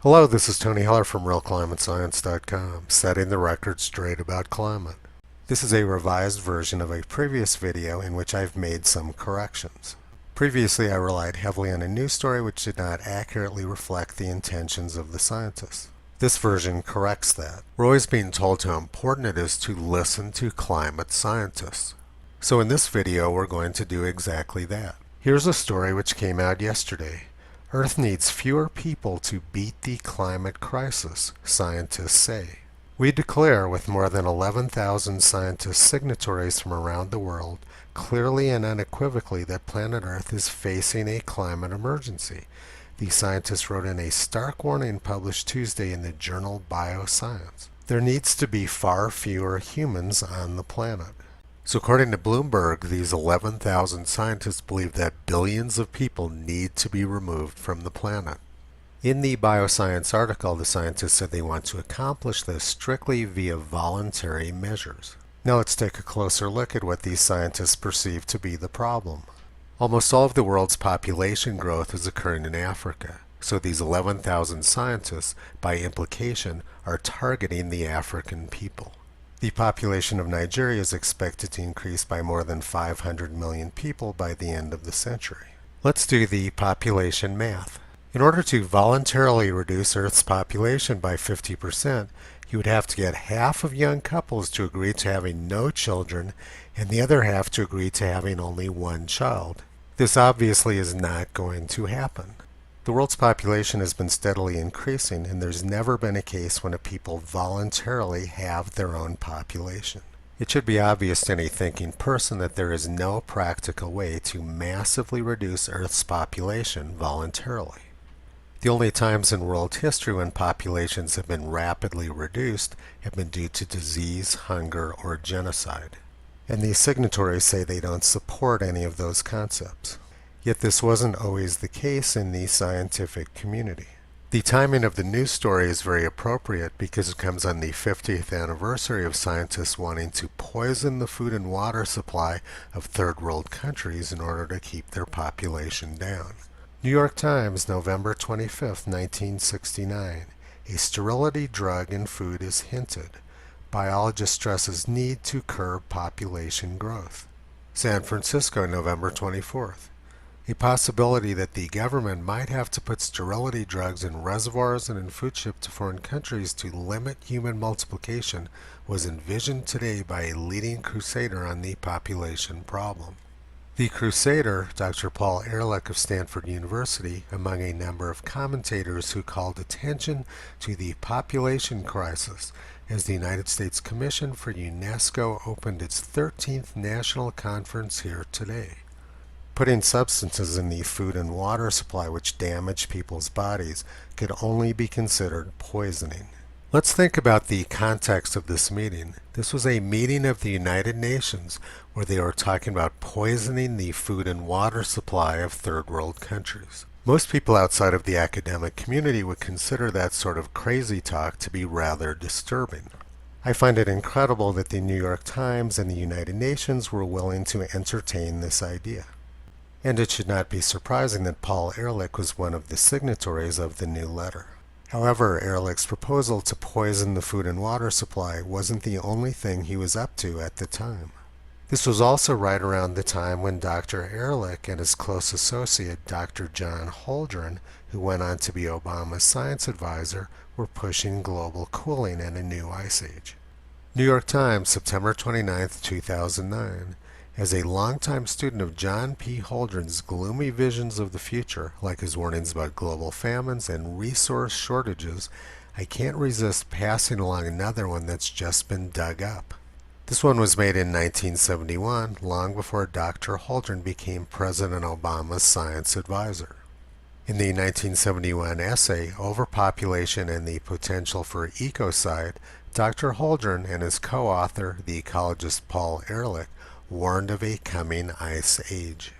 Hello, this is Tony Heller from RealClimateScience.com, setting the record straight about climate. This is a revised version of a previous video in which I've made some corrections. Previously, I relied heavily on a news story which did not accurately reflect the intentions of the scientists. This version corrects that. We're always being told how important it is to listen to climate scientists. So in this video, we're going to do exactly that. Here's a story which came out yesterday. Earth needs fewer people to beat the climate crisis, scientists say. We declare, with more than 11,000 scientist signatories from around the world, clearly and unequivocally that planet Earth is facing a climate emergency. The scientists wrote in a stark warning published Tuesday in the journal Bioscience. There needs to be far fewer humans on the planet. So according to Bloomberg, these 11,000 scientists believe that billions of people need to be removed from the planet. In the Bioscience article, the scientists said they want to accomplish this strictly via voluntary measures. Now let's take a closer look at what these scientists perceive to be the problem. Almost all of the world's population growth is occurring in Africa. So these 11,000 scientists, by implication, are targeting the African people. The population of Nigeria is expected to increase by more than 500 million people by the end of the century. Let's do the population math. In order to voluntarily reduce Earth's population by 50%, you would have to get half of young couples to agree to having no children and the other half to agree to having only one child. This obviously is not going to happen. The world's population has been steadily increasing, and there's never been a case when a people voluntarily have their own population. It should be obvious to any thinking person that there is no practical way to massively reduce Earth's population voluntarily. The only times in world history when populations have been rapidly reduced have been due to disease, hunger, or genocide. And these signatories say they don't support any of those concepts. Yet this wasn't always the case in the scientific community. The timing of the news story is very appropriate because it comes on the 50th anniversary of scientists wanting to poison the food and water supply of third world countries in order to keep their population down. New York Times, November 25, 1969. A sterility drug in food is hinted. Biologist stresses need to curb population growth. San Francisco, November 24th. A possibility that the government might have to put sterility drugs in reservoirs and in food shipped to foreign countries to limit human multiplication was envisioned today by a leading crusader on the population problem. The crusader, Dr. Paul Ehrlich of Stanford University, among a number of commentators who called attention to the population crisis as the United States Commission for UNESCO opened its 13th national conference here today. Putting substances in the food and water supply which damage people's bodies could only be considered poisoning. Let's think about the context of this meeting. This was a meeting of the United Nations where they were talking about poisoning the food and water supply of third world countries. Most people outside of the academic community would consider that sort of crazy talk to be rather disturbing. I find it incredible that the New York Times and the United Nations were willing to entertain this idea. And it should not be surprising that Paul Ehrlich was one of the signatories of the new letter. However, Ehrlich's proposal to poison the food and water supply wasn't the only thing he was up to at the time. This was also right around the time when Dr. Ehrlich and his close associate, Dr. John Holdren, who went on to be Obama's science advisor, were pushing global cooling and a new ice age. New York Times, September 29, 2009. As a longtime student of John P. Holdren's gloomy visions of the future, like his warnings about global famines and resource shortages, I can't resist passing along another one that's just been dug up. This one was made in 1971, long before Dr. Holdren became President Obama's science advisor. In the 1971 essay, Overpopulation and the Potential for Ecocide, Dr. Holdren and his co-author, the ecologist Paul Ehrlich, warned of a coming ice age.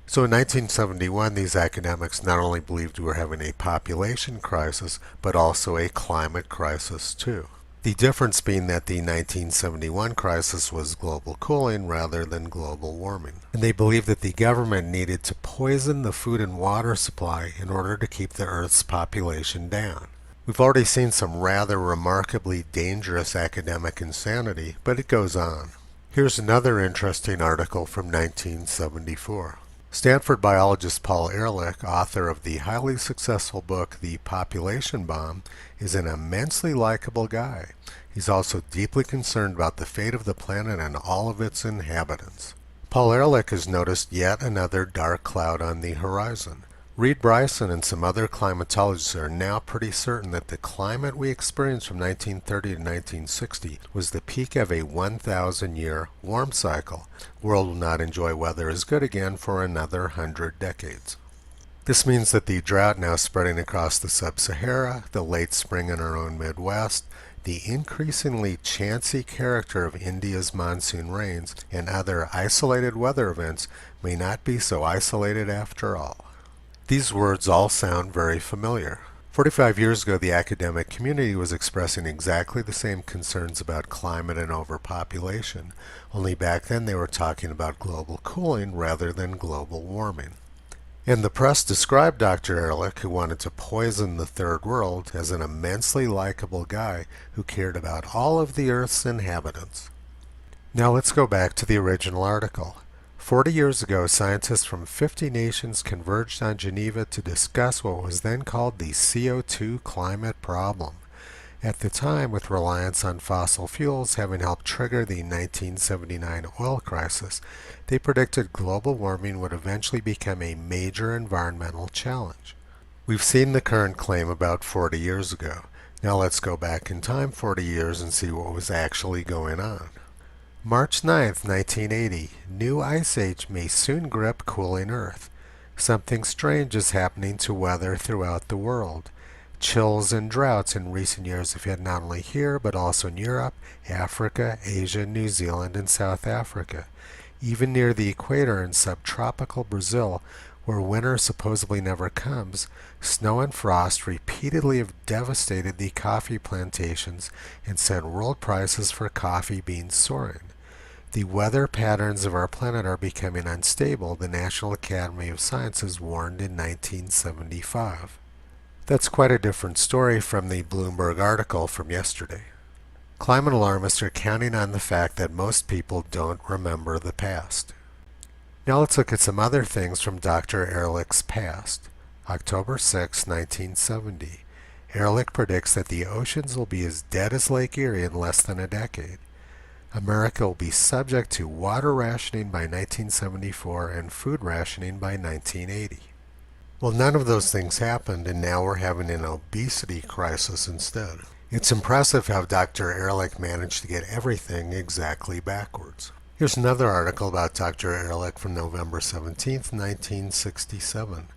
So in 1971, these academics not only believed we were having a population crisis, but also a climate crisis too. The difference being that the 1971 crisis was global cooling rather than global warming. And they believed that the government needed to poison the food and water supply in order to keep the Earth's population down. We've already seen some rather remarkably dangerous academic insanity, but it goes on. Here's another interesting article from 1974. Stanford biologist Paul Ehrlich, author of the highly successful book The Population Bomb, is an immensely likable guy. He's also deeply concerned about the fate of the planet and all of its inhabitants. Paul Ehrlich has noticed yet another dark cloud on the horizon. Reed Bryson and some other climatologists are now pretty certain that the climate we experienced from 1930 to 1960 was the peak of a 1,000-year warm cycle. The world will not enjoy weather as good again for another 100 decades. This means that the drought now spreading across the sub-Sahara, the late spring in our own Midwest, the increasingly chancy character of India's monsoon rains, and other isolated weather events may not be so isolated after all. These words all sound very familiar. 45 years ago, the academic community was expressing exactly the same concerns about climate and overpopulation, only back then they were talking about global cooling rather than global warming. And the press described Dr. Ehrlich, who wanted to poison the third world, as an immensely likable guy who cared about all of the Earth's inhabitants. Now let's go back to the original article. 40 years ago, scientists from 50 nations converged on Geneva to discuss what was then called the CO2 climate problem. At the time, with reliance on fossil fuels having helped trigger the 1979 oil crisis, they predicted global warming would eventually become a major environmental challenge. We've seen the current claim about 40 years ago. Now let's go back in time 40 years and see what was actually going on. March 9, 1980, new ice age may soon grip cooling Earth. Something strange is happening to weather throughout the world. Chills and droughts in recent years have hit not only here, but also in Europe, Africa, Asia, New Zealand, and South Africa. Even near the equator in subtropical Brazil, where winter supposedly never comes, snow and frost repeatedly have devastated the coffee plantations and sent world prices for coffee beans soaring. The weather patterns of our planet are becoming unstable, the National Academy of Sciences warned in 1975. That's quite a different story from the Bloomberg article from yesterday. Climate alarmists are counting on the fact that most people don't remember the past. Now let's look at some other things from Dr. Ehrlich's past. October 6, 1970. Ehrlich predicts that the oceans will be as dead as Lake Erie in less than a decade. America will be subject to water rationing by 1974 and food rationing by 1980. Well, none of those things happened, and now we're having an obesity crisis instead. It's impressive how Dr. Ehrlich managed to get everything exactly backwards. Here's another article about Dr. Ehrlich from November 17, 1967.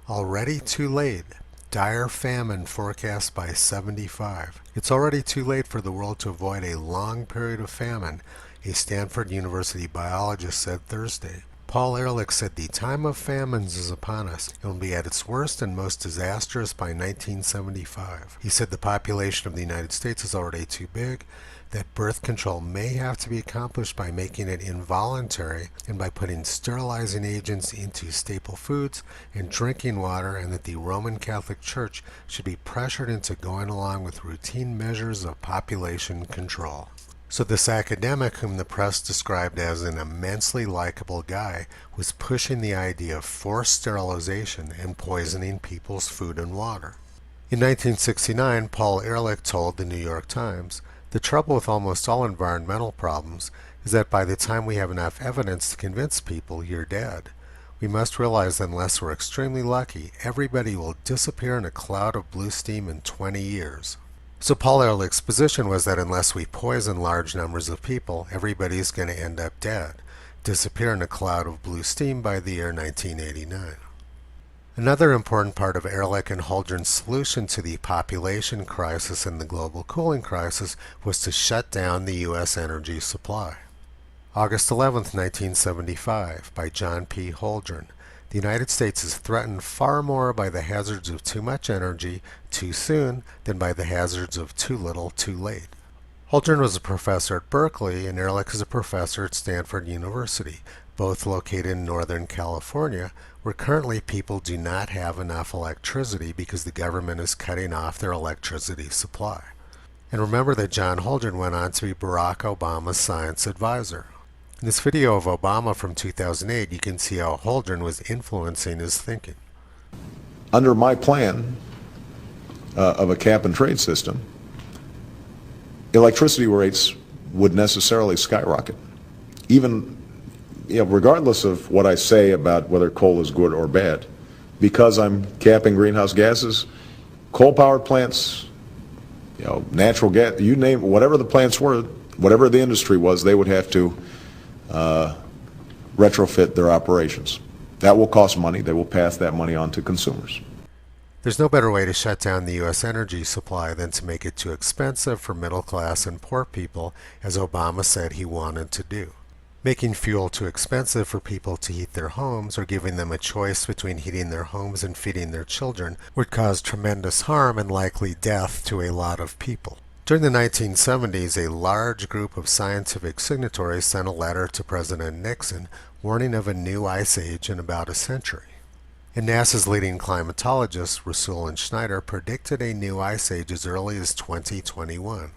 Already too late. Dire famine forecast by 75. It's already too late for the world to avoid a long period of famine, a Stanford University biologist said Thursday. Paul Ehrlich said the time of famines is upon us and will be at its worst and most disastrous by 1975. He said the population of the United States is already too big, that birth control may have to be accomplished by making it involuntary and by putting sterilizing agents into staple foods and drinking water, and that the Roman Catholic Church should be pressured into going along with routine measures of population control. So this academic, whom the press described as an immensely likable guy, was pushing the idea of forced sterilization and poisoning people's food and water. In 1969, Paul Ehrlich told the New York Times, "The trouble with almost all environmental problems is that by the time we have enough evidence to convince people you're dead. We must realize that unless we're extremely lucky, everybody will disappear in a cloud of blue steam in 20 years. So Paul Ehrlich's position was that unless we poison large numbers of people, everybody's going to end up dead, disappear in a cloud of blue steam by the year 1989. Another important part of Ehrlich and Holdren's solution to the population crisis and the global cooling crisis was to shut down the U.S. energy supply. August 11, 1975, by John P. Holdren. The United States is threatened far more by the hazards of too much energy too soon than by the hazards of too little too late. Holdren was a professor at Berkeley, and Ehrlich is a professor at Stanford University. both located in Northern California, where currently people do not have enough electricity because the government is cutting off their electricity supply. And remember that John Holdren went on to be Barack Obama's science advisor. In this video of Obama from 2008, you can see how Holdren was influencing his thinking. Under my plan of a cap and trade system, electricity rates would necessarily skyrocket. Even, regardless of what I say about whether coal is good or bad, because I'm capping greenhouse gases, coal-powered plants, natural gas, you name it, whatever the plants were, whatever the industry was, they would have to retrofit their operations. That will cost money. They will pass that money on to consumers. There's no better way to shut down the U.S. energy supply than to make it too expensive for middle class and poor people, as Obama said he wanted to do. Making fuel too expensive for people to heat their homes or giving them a choice between heating their homes and feeding their children would cause tremendous harm and likely death to a lot of people. During the 1970s, a large group of scientific signatories sent a letter to President Nixon warning of a new ice age in about a century. And NASA's leading climatologists, Rasul and Schneider, predicted a new ice age as early as 2021.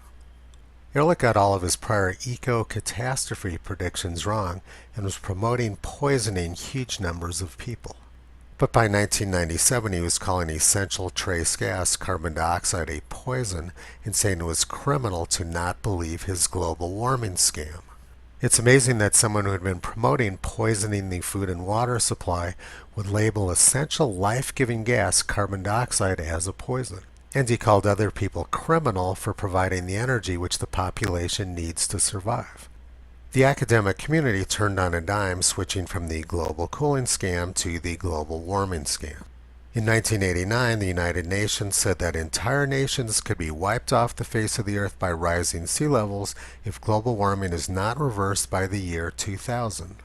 Ehrlich got all of his prior eco-catastrophe predictions wrong and was promoting poisoning huge numbers of people. But by 1997, he was calling essential trace gas, carbon dioxide, a poison and saying it was criminal to not believe his global warming scam. It's amazing that someone who had been promoting poisoning the food and water supply would label essential life-giving gas, carbon dioxide, as a poison. And he called other people criminal for providing the energy which the population needs to survive. The academic community turned on a dime, switching from the global cooling scam to the global warming scam. In 1989, the United Nations said that entire nations could be wiped off the face of the earth by rising sea levels if global warming is not reversed by the year 2000.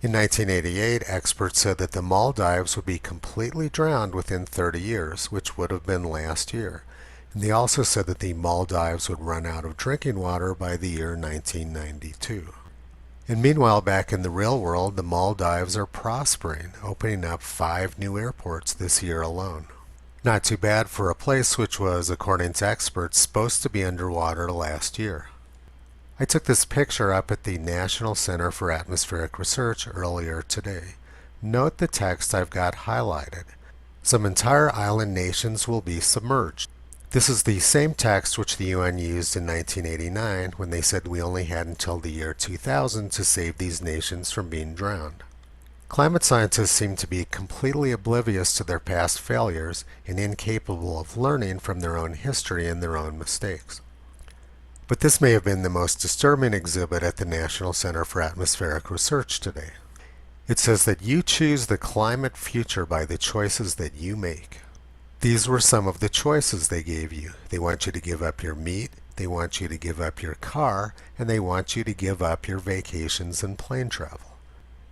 In 1988, experts said that the Maldives would be completely drowned within 30 years, which would have been last year. And they also said that the Maldives would run out of drinking water by the year 1992. And meanwhile, back in the real world, the Maldives are prospering, opening up 5 new airports this year alone. Not too bad for a place which was, according to experts, supposed to be underwater last year. I took this picture up at the National Center for Atmospheric Research earlier today. Note the text I've got highlighted. Some entire island nations will be submerged. This is the same text which the UN used in 1989 when they said we only had until the year 2000 to save these nations from being drowned. Climate scientists seem to be completely oblivious to their past failures and incapable of learning from their own history and their own mistakes. But this may have been the most disturbing exhibit at the National Center for Atmospheric Research today. It says that you choose the climate future by the choices that you make. These were some of the choices they gave you. They want you to give up your meat, they want you to give up your car, and they want you to give up your vacations and plane travel.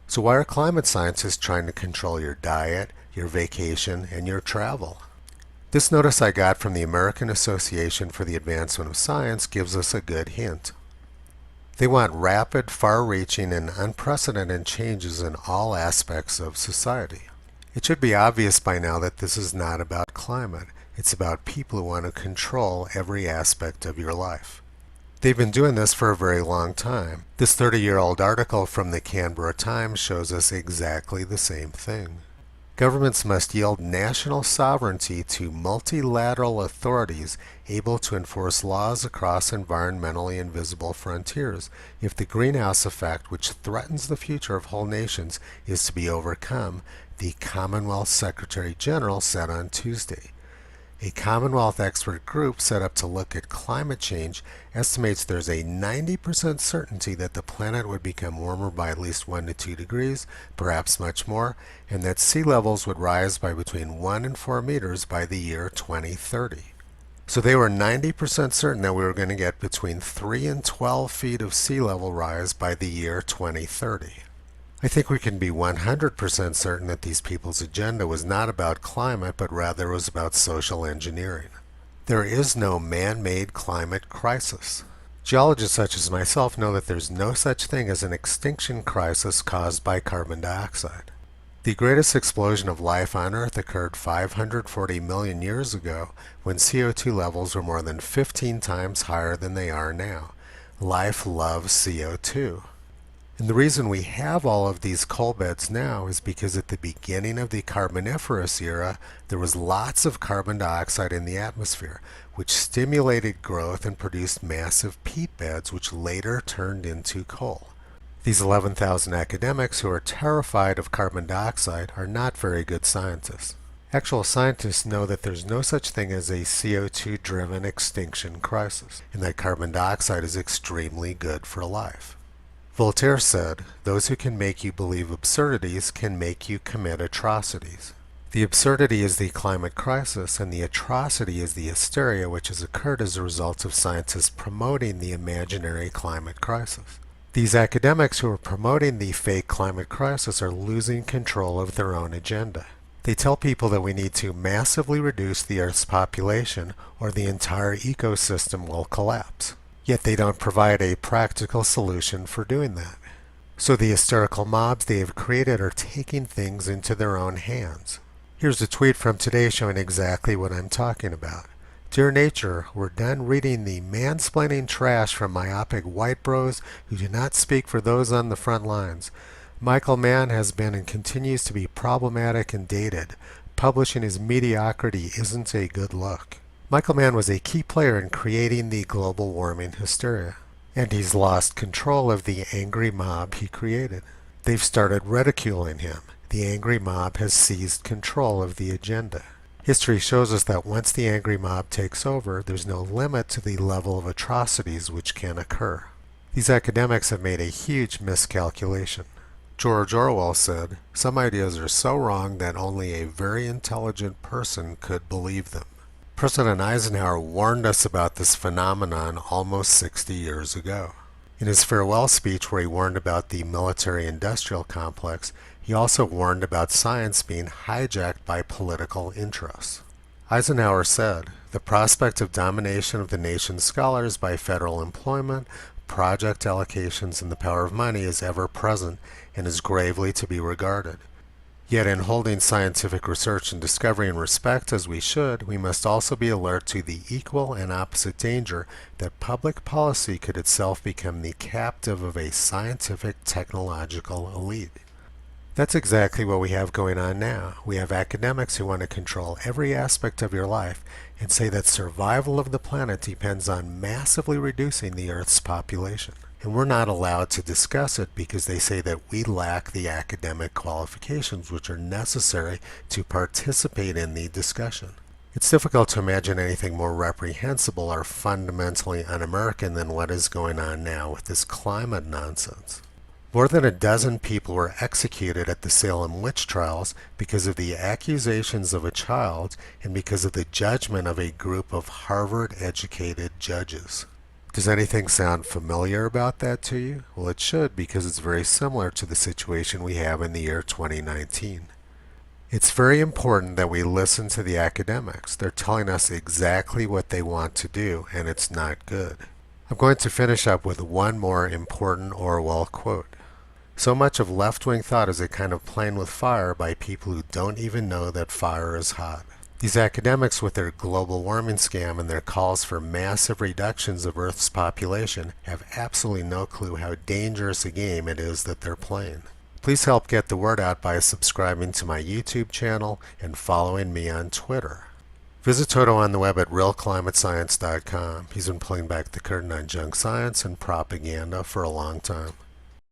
So why are climate scientists trying to control your diet, your vacation, and your travel? This notice I got from the American Association for the Advancement of Science gives us a good hint. They want rapid, far-reaching, and unprecedented changes in all aspects of society. It should be obvious by now that this is not about climate. It's about people who want to control every aspect of your life. They've been doing this for a very long time. This 30-year-old article from the Canberra Times shows us exactly the same thing. Governments must yield national sovereignty to multilateral authorities able to enforce laws across environmentally invisible frontiers if the greenhouse effect, which threatens the future of whole nations, is to be overcome, the Commonwealth Secretary General said on Tuesday. A Commonwealth expert group set up to look at climate change estimates there's a 90% certainty that the planet would become warmer by at least 1 to 2 degrees, perhaps much more, and that sea levels would rise by between 1 and 4 meters by the year 2030. So they were 90% certain that we were going to get between 3 and 12 feet of sea level rise by the year 2030. I think we can be 100% certain that these people's agenda was not about climate, but rather was about social engineering. There is no man-made climate crisis. Geologists such as myself know that there's no such thing as an extinction crisis caused by carbon dioxide. The greatest explosion of life on Earth occurred 540 million years ago when CO2 levels were more than 15 times higher than they are now. Life loves CO2. And the reason we have all of these coal beds now is because at the beginning of the Carboniferous era, there was lots of carbon dioxide in the atmosphere, which stimulated growth and produced massive peat beds, which later turned into coal. These 11,000 academics who are terrified of carbon dioxide are not very good scientists. Actual scientists know that there's no such thing as a CO2-driven extinction crisis, and that carbon dioxide is extremely good for life. Voltaire said, "Those who can make you believe absurdities can make you commit atrocities." The absurdity is the climate crisis, and the atrocity is the hysteria which has occurred as a result of scientists promoting the imaginary climate crisis. These academics who are promoting the fake climate crisis are losing control of their own agenda. They tell people that we need to massively reduce the Earth's population or the entire ecosystem will collapse. Yet they don't provide a practical solution for doing that. So the hysterical mobs they have created are taking things into their own hands. Here's a tweet from today showing exactly what I'm talking about. Dear Nature, we're done reading the mansplaining trash from myopic white bros who do not speak for those on the front lines. Michael Mann has been and continues to be problematic and dated. Publishing his mediocrity isn't a good look. Michael Mann was a key player in creating the global warming hysteria, and he's lost control of the angry mob he created. They've started ridiculing him. The angry mob has seized control of the agenda. History shows us that once the angry mob takes over, there's no limit to the level of atrocities which can occur. These academics have made a huge miscalculation. George Orwell said, "Some ideas are so wrong that only a very intelligent person could believe them." President Eisenhower warned us about this phenomenon almost 60 years ago. In his farewell speech where he warned about the military-industrial complex, he also warned about science being hijacked by political interests. Eisenhower said, "The prospect of domination of the nation's scholars by federal employment, project allocations, and the power of money is ever present and is gravely to be regarded. Yet in holding scientific research and discovery in respect as we should, we must also be alert to the equal and opposite danger that public policy could itself become the captive of a scientific technological elite." That's exactly what we have going on now. We have academics who want to control every aspect of your life and say that survival of the planet depends on massively reducing the Earth's population. And we're not allowed to discuss it because they say that we lack the academic qualifications which are necessary to participate in the discussion. It's difficult to imagine anything more reprehensible or fundamentally un-American than what is going on now with this climate nonsense. More than a dozen people were executed at the Salem witch trials because of the accusations of a child and because of the judgment of a group of Harvard-educated judges. Does anything sound familiar about that to you? Well, it should, because it's very similar to the situation we have in the year 2019. It's very important that we listen to the academics. They're telling us exactly what they want to do, and it's not good. I'm going to finish up with one more important Orwell quote. "So much of left-wing thought is a kind of playing with fire by people who don't even know that fire is hot." These academics with their global warming scam and their calls for massive reductions of Earth's population have absolutely no clue how dangerous a game it is that they're playing. Please help get the word out by subscribing to my YouTube channel and following me on Twitter. Visit Toto on the web at realclimatescience.com. He's been pulling back the curtain on junk science and propaganda for a long time.